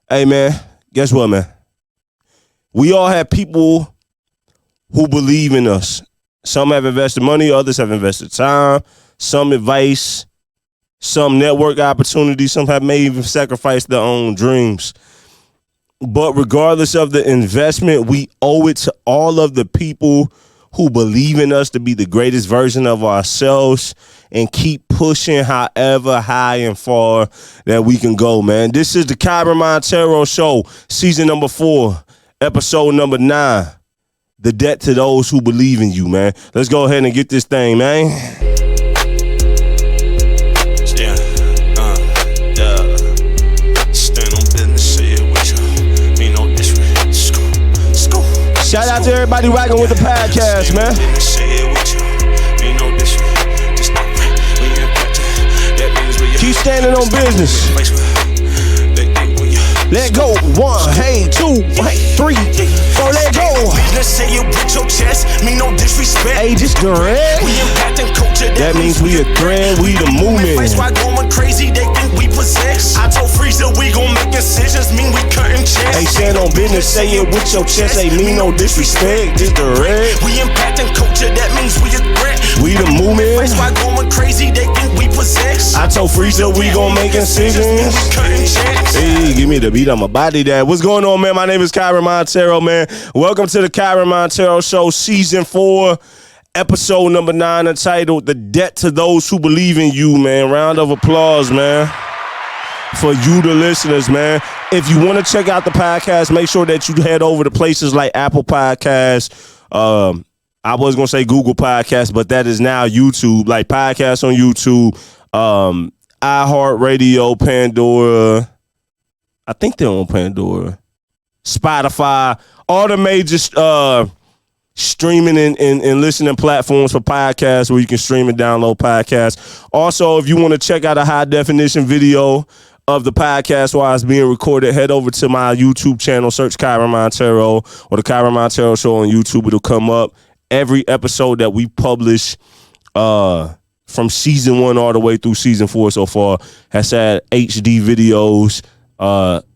Hey, man, guess what, man? We all have people who believe in us. Some have invested money, others have invested time, some advice, some network opportunities, some have may even sacrificed their own dreams. But regardless of the investment, we owe it to all of the people who believe in us to be the greatest version of ourselves and keep pushing however high and far that we can go, man. This is the KYREN Monteiro Show, season number 4, episode number 9. The debt to those who believe in you, man. Let's go ahead and get this thing, man. Shout out to everybody rocking with the podcast, man. Keep standing on business. Let go. 1, hey, 2, hey, 3, 4, let go. Hey, just the red. That means we a thread, we the movement. I told Freezer we gon' make decisions, mean we cutting checks. Hey, stand on business, say it with your chest. Ain't mean no disrespect, just the red. We impacting culture, that means we a threat. We the movement. That's why going crazy, they think we possess. I told Freezer we gon' make decisions. Hey, give me the beat, I'ma body that. What's going on, man? My name is KYREN Monteiro, man. Welcome to the KYREN Monteiro Show, season 4. Episode number 9, entitled The Debt to Those Who Believe in You, man. Round of applause, man, for you, the listeners, man. If you want to check out the podcast, make sure that you head over to places like Apple Podcasts. I was going to say Google Podcasts, but that is now YouTube. Like podcasts on YouTube, iHeartRadio, Pandora. I think they're on Pandora. Spotify. All the major streaming and listening platforms for podcasts where you can stream and download podcasts. Also, if you want to check out a high definition video of the podcast while it's being recorded, head over to my YouTube channel, search KYREN Monteiro or the KYREN Monteiro Show on YouTube. It'll come up. Every episode that we publish from season 1 all the way through season 4 so far has had HD videos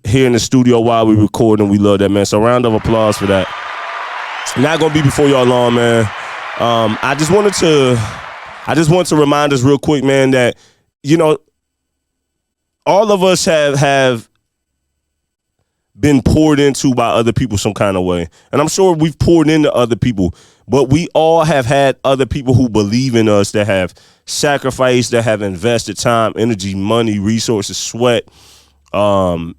here in the studio while we record, and we love that, man. So round of applause for that. Not gonna be before y'all long, man. I just wanted to remind us real quick, man, that all of us have been poured into by other people some kind of way, and I'm sure we've poured into other people, but we all have had other people who believe in us, that have sacrificed, that have invested time, energy, money, resources, sweat, that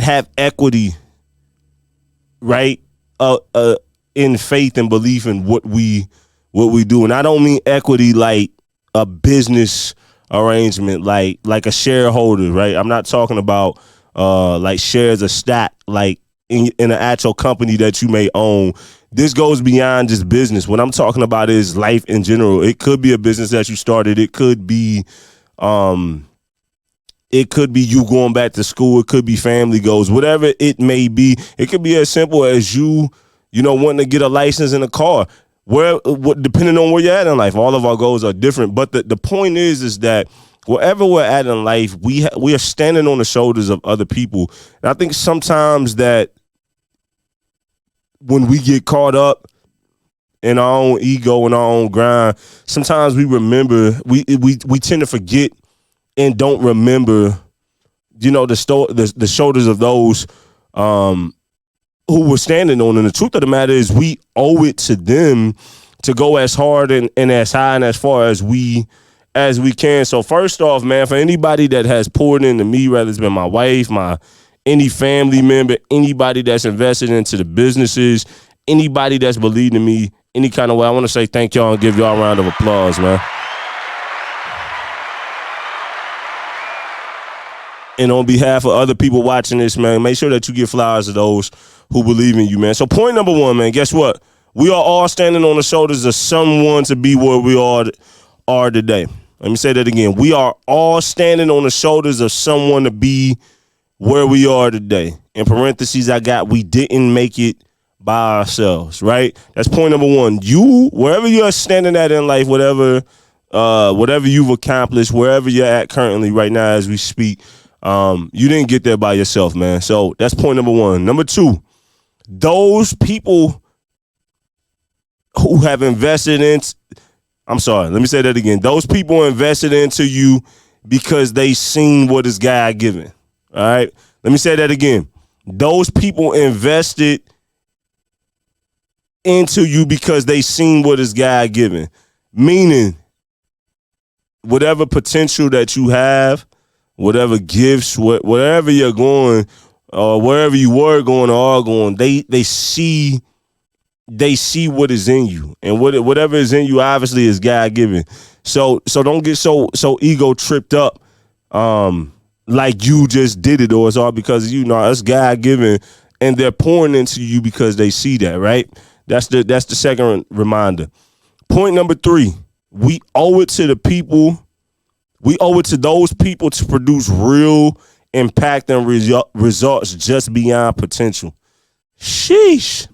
have equity, right? In faith and belief in what we do. And I don't mean equity like a business arrangement, like a shareholder, right? I'm not talking about like shares of stock, like in an actual company that you may own. This goes beyond just business. What I'm talking about is life in general. It could be a business that you started. It could be you going back to school. It could be family goals, whatever it may be. It could be as simple as you wanting to get a license in a car. Depending on where you're at in life, all of our goals are different. But the point is that wherever we're at in life, we are standing on the shoulders of other people. And I think sometimes that when we get caught up in our own ego and our own grind, sometimes we tend to forget and don't remember, the shoulders of those who we're standing on. And the truth of the matter is, we owe it to them to go as hard and as high and as far as we can. So first off, man, for anybody that has poured into me, whether it's been my wife, any family member, anybody that's invested into the businesses, anybody that's believed in me any kind of way, I want to say thank y'all and give y'all a round of applause, man. And on behalf of other people watching this, man, make sure that you give flowers to those who believe in you, man. So point number 1, man, guess what? We are all standing on the shoulders of someone to be where we are today. Let me say that again. We are all standing on the shoulders of someone to be where we are today. In parentheses, I got, we didn't make it by ourselves, right? That's point number 1. You, wherever you're standing at in life, whatever you've accomplished, wherever you're at currently right now as we speak, You didn't get there by yourself, man. So that's point number one. Number two, those people who have invested in, I'm sorry, let me say that again. Those people invested into you because they seen what is God-given. All right? Let me say that again. Those people invested into you because they seen what is God-given. Meaning, whatever potential that you have, whatever gifts, wherever you're going, or wherever you were going or are going, they see what is in you, and whatever is in you obviously is God given. So don't get so ego tripped up, like you just did it, or it's all because of you. No, it's God given, and they're pouring into you because they see that. Right? That's the second reminder. Point number three: we owe it to the people. We owe it to those people to produce real impact and results just beyond potential. Sheesh.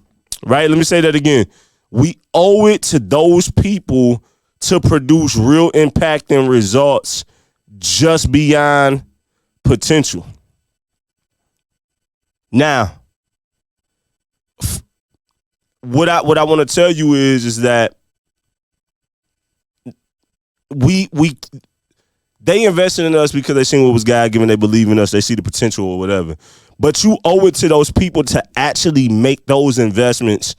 Right? Let me say that again. We owe it to those people to produce real impact and results just beyond potential. Now, what I want to tell you is that they invested in us because they seen what was God-given. They believe in us. They see the potential or whatever. But you owe it to those people to actually make those investments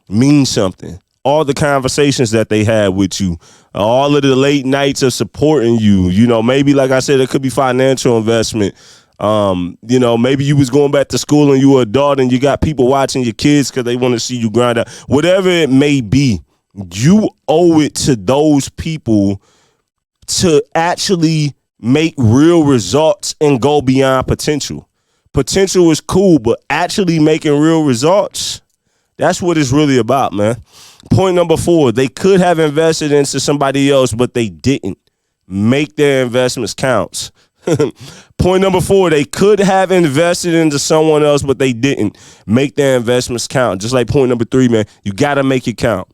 mean something. All the conversations that they had with you, all of the late nights of supporting you, maybe, like I said, it could be financial investment. Maybe you was going back to school and you were an adult and you got people watching your kids because they want to see you grind out. Whatever it may be, you owe it to those people to actually make real results and go beyond potential. Potential is cool, but actually making real results, that's what it's really about, man. Point number four, they could have invested into somebody else, but they didn't. Make their investments count. Point number four, they could have invested into someone else, but they didn't. Make their investments count. Just like point number three, man, you got to make it count.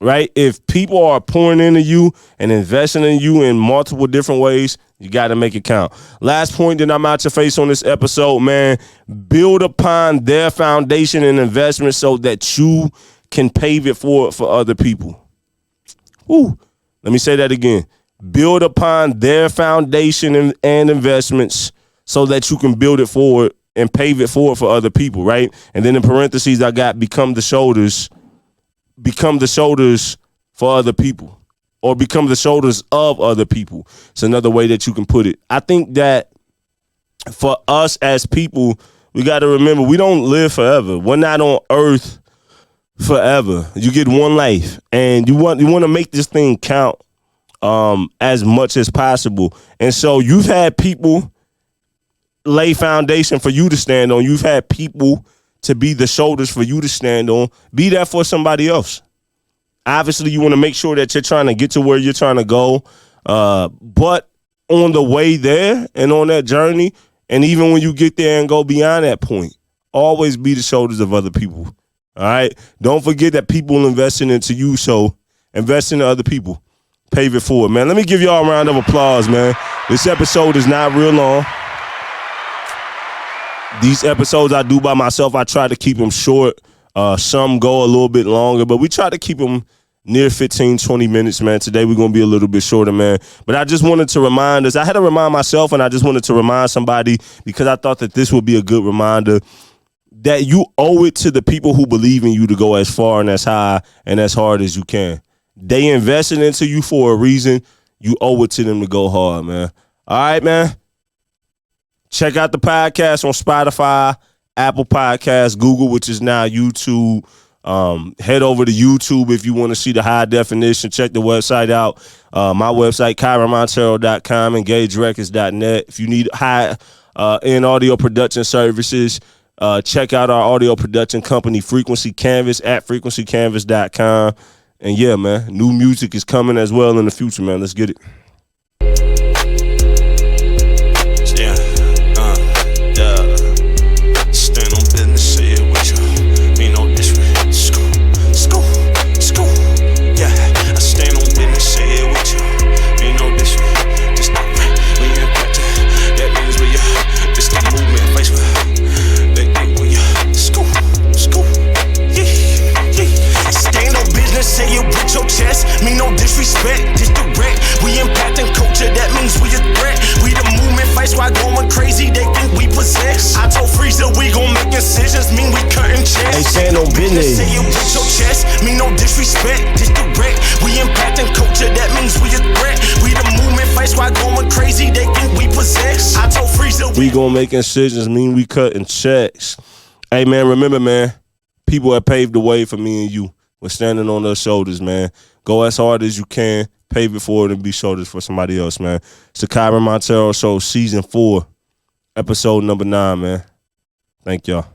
Right? If people are pouring into you and investing in you in multiple different ways, you got to make it count. Last point, then I'm out your face on this episode, man. Build upon their foundation and investment so that you can pave it forward for other people. Woo. Let me say that again. Build upon their foundation and investments so that you can build it forward and pave it forward for other people, right? And then in parentheses, I got become the shoulders for other people, or become the shoulders of other people. It's another way that you can put it. I think that for us as people, we got to remember we don't live forever. We're not on earth forever. You get one life, and you want to make this thing count as much as possible. And so you've had people lay foundation for you to stand on. You've had people to be the shoulders for you to stand on. Be that for somebody else. Obviously, you want to make sure that you're trying to get to where you're trying to go. But on the way there and on that journey, and even when you get there and go beyond that point, always be the shoulders of other people. All right? Don't forget that people investing into you, so invest into other people. Pave it forward, man. Let me give y'all a round of applause, man. This episode is not real long. These episodes I do by myself, I try to keep them short. Some go a little bit longer, but we try to keep them near 15, 20 minutes, man. Today we're going to be a little bit shorter, man. But I just wanted to remind us. I had to remind myself, and I just wanted to remind somebody because I thought that this would be a good reminder that you owe it to the people who believe in you to go as far and as high and as hard as you can. They invested into you for a reason. You owe it to them to go hard, man. All right, man. Check out the podcast on Spotify, Apple Podcasts, Google, which is now YouTube. Head over to YouTube if you want to see the high definition. Check the website out. My website, KYRENMONTEIRO.com, EngageRecords.net. If you need high-end audio production services, check out our audio production company, Frequency Canvas, at frequencycanvas.com. And yeah, man, new music is coming as well in the future, man. Let's get it. we gonna make incisions mean we cutting checks. Hey, man, remember, man, people have paved the way for me and you. We're standing on their shoulders, man. Go as hard as you can. Pave it forward and be shoulders for somebody else, man. It's the KYREN Monteiro Show, Season 4, Episode number 9, man. Thank y'all.